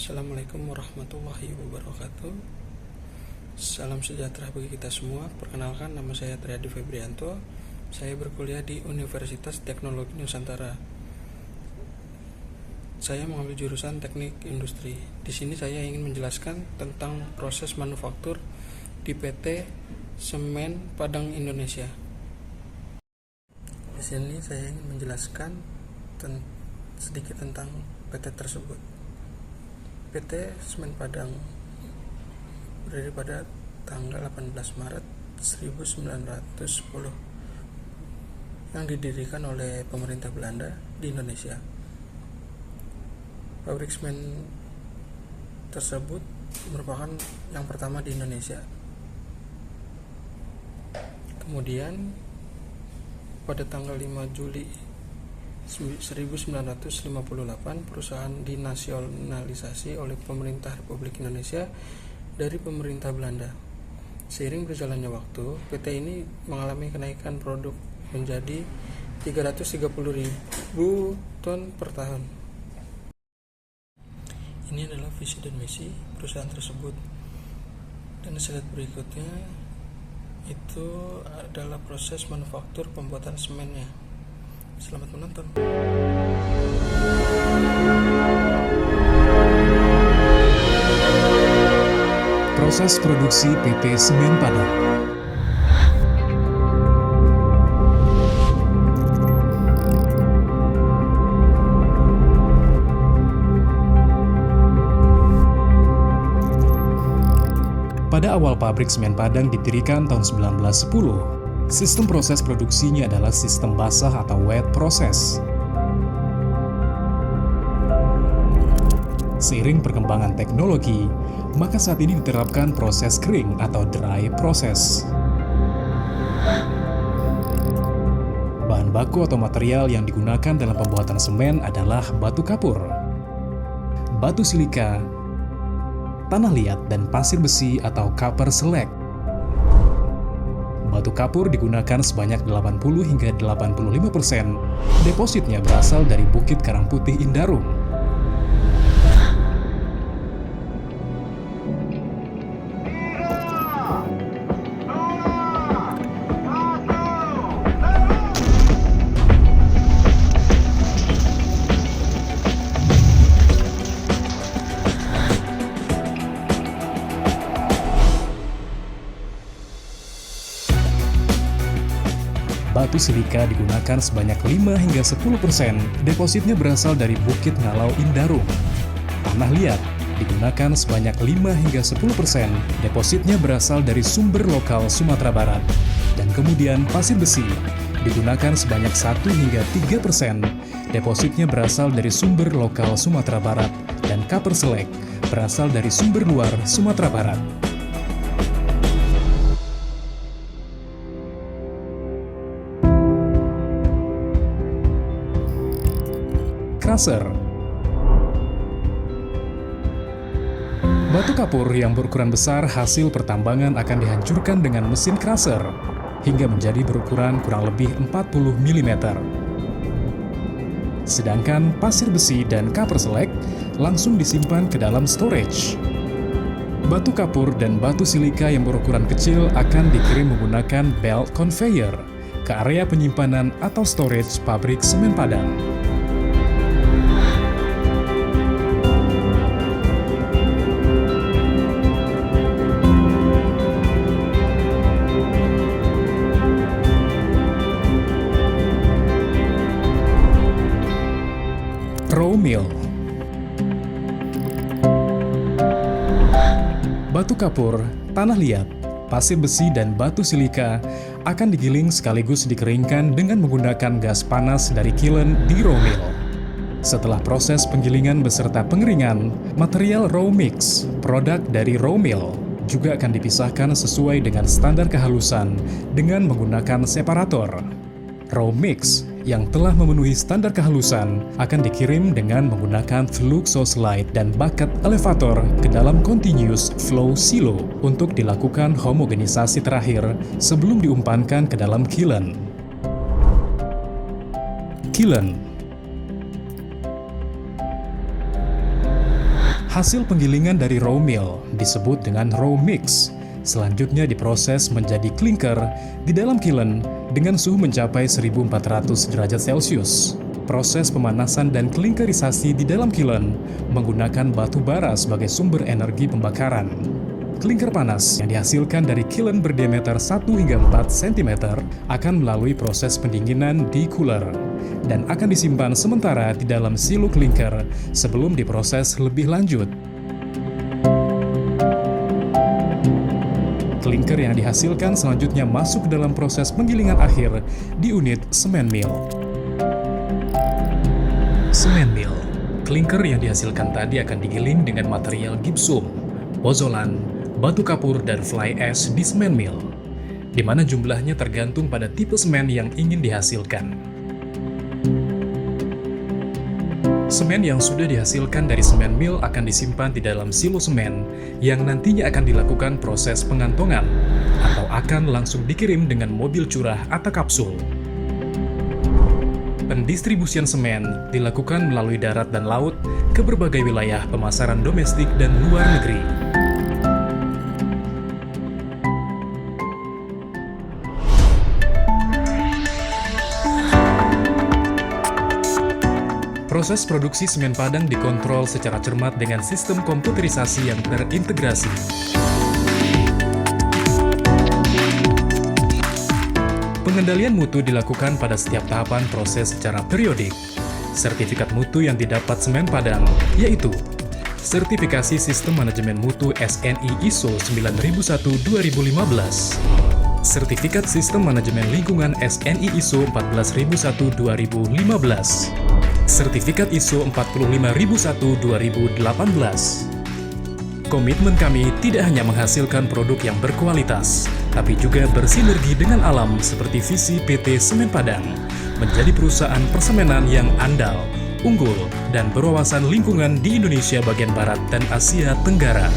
Assalamualaikum warahmatullahi wabarakatuh. Salam sejahtera bagi kita semua. Perkenalkan, nama saya Triadi Febrianto. Saya berkuliah di Universitas Teknologi Nusantara. Saya mengambil jurusan Teknik Industri. Di sini saya ingin menjelaskan tentang proses manufaktur di PT Semen Padang Indonesia. Di sini saya ingin menjelaskan sedikit tentang PT tersebut. PT Semen Padang berdiri pada tanggal 18 Maret 1910 yang didirikan oleh pemerintah Belanda di Indonesia. Pabrik semen tersebut merupakan yang pertama di Indonesia. Kemudian pada tanggal 5 Juli 1958 perusahaan dinasionalisasi oleh pemerintah Republik Indonesia dari pemerintah Belanda. Seiring berjalannya waktu, PT ini mengalami kenaikan produk menjadi 330.000 ton per tahun. Ini adalah visi dan misi perusahaan tersebut. Dan slide berikutnya itu adalah proses manufaktur pembuatan semennya. Selamat menonton. Proses produksi PT Semen Padang. Pada awal pabrik semen Padang didirikan tahun 1910. Sistem proses produksinya adalah sistem basah atau wet process. Seiring perkembangan teknologi, maka saat ini diterapkan proses kering atau dry process. Bahan baku atau material yang digunakan dalam pembuatan semen adalah batu kapur, batu silika, tanah liat, dan pasir besi atau copper select. Batu kapur digunakan sebanyak 80 hingga 85%. Depositnya berasal dari Bukit Karang Putih Indarung. Batu silika digunakan sebanyak 5 hingga 10%. Depositnya berasal dari Bukit Ngalau Indarung. Tanah liat digunakan sebanyak 5 hingga 10%. Depositnya berasal dari sumber lokal Sumatera Barat. Dan kemudian pasir besi digunakan sebanyak 1 hingga 3%. Depositnya berasal dari sumber lokal Sumatera Barat. Dan copper select berasal dari sumber luar Sumatera Barat. Crusher. Batu kapur yang berukuran besar hasil pertambangan akan dihancurkan dengan mesin crusher hingga menjadi berukuran kurang lebih 40 mm. Sedangkan pasir besi dan copper select langsung disimpan ke dalam storage. Batu kapur dan batu silika yang berukuran kecil akan dikirim menggunakan belt conveyor ke area penyimpanan atau storage pabrik semen Padang. Raw mill. Batu kapur, tanah liat, pasir besi, dan batu silika akan digiling sekaligus dikeringkan dengan menggunakan gas panas dari kiln di raw mill. Setelah proses penggilingan beserta pengeringan, material raw mix, produk dari raw mill, juga akan dipisahkan sesuai dengan standar kehalusan dengan menggunakan separator. Raw mix yang telah memenuhi standar kehalusan akan dikirim dengan menggunakan fluxoslide dan bucket elevator ke dalam continuous flow silo untuk dilakukan homogenisasi terakhir sebelum diumpankan ke dalam kiln. Kiln Hasil penggilingan dari raw mill disebut dengan raw mix. Selanjutnya diproses menjadi klinker di dalam kiln dengan suhu mencapai 1400 derajat Celcius. Proses pemanasan dan klinkerisasi di dalam kiln menggunakan batu bara sebagai sumber energi pembakaran. Klinker panas yang dihasilkan dari kiln berdiameter 1 hingga 4 cm akan melalui proses pendinginan di cooler dan akan disimpan sementara di dalam silo klinker sebelum diproses lebih lanjut. Klinker yang dihasilkan selanjutnya masuk ke dalam proses penggilingan akhir di unit cement mill. Cement mill. Klinker yang dihasilkan tadi akan digiling dengan material gipsum, pozolan, batu kapur, dan fly ash di cement mill, di mana jumlahnya tergantung pada tipe semen yang ingin dihasilkan. Semen yang sudah dihasilkan dari cement mill akan disimpan di dalam silo semen yang nantinya akan dilakukan proses pengantongan atau akan langsung dikirim dengan mobil curah atau kapsul. Pendistribusian semen dilakukan melalui darat dan laut ke berbagai wilayah pemasaran domestik dan luar negeri. Proses produksi semen Padang dikontrol secara cermat dengan sistem komputerisasi yang terintegrasi. Pengendalian mutu dilakukan pada setiap tahapan proses secara periodik. Sertifikat mutu yang didapat semen Padang yaitu Sertifikasi Sistem Manajemen Mutu SNI ISO 9001-2015, Sertifikat Sistem Manajemen Lingkungan SNI ISO 14001-2015, Sertifikat ISO 45001-2018. Komitmen kami tidak hanya menghasilkan produk yang berkualitas, tapi juga bersinergi dengan alam seperti visi PT Semen Padang, menjadi perusahaan persemenan yang andal, unggul, dan berwawasan lingkungan di Indonesia bagian Barat dan Asia Tenggara.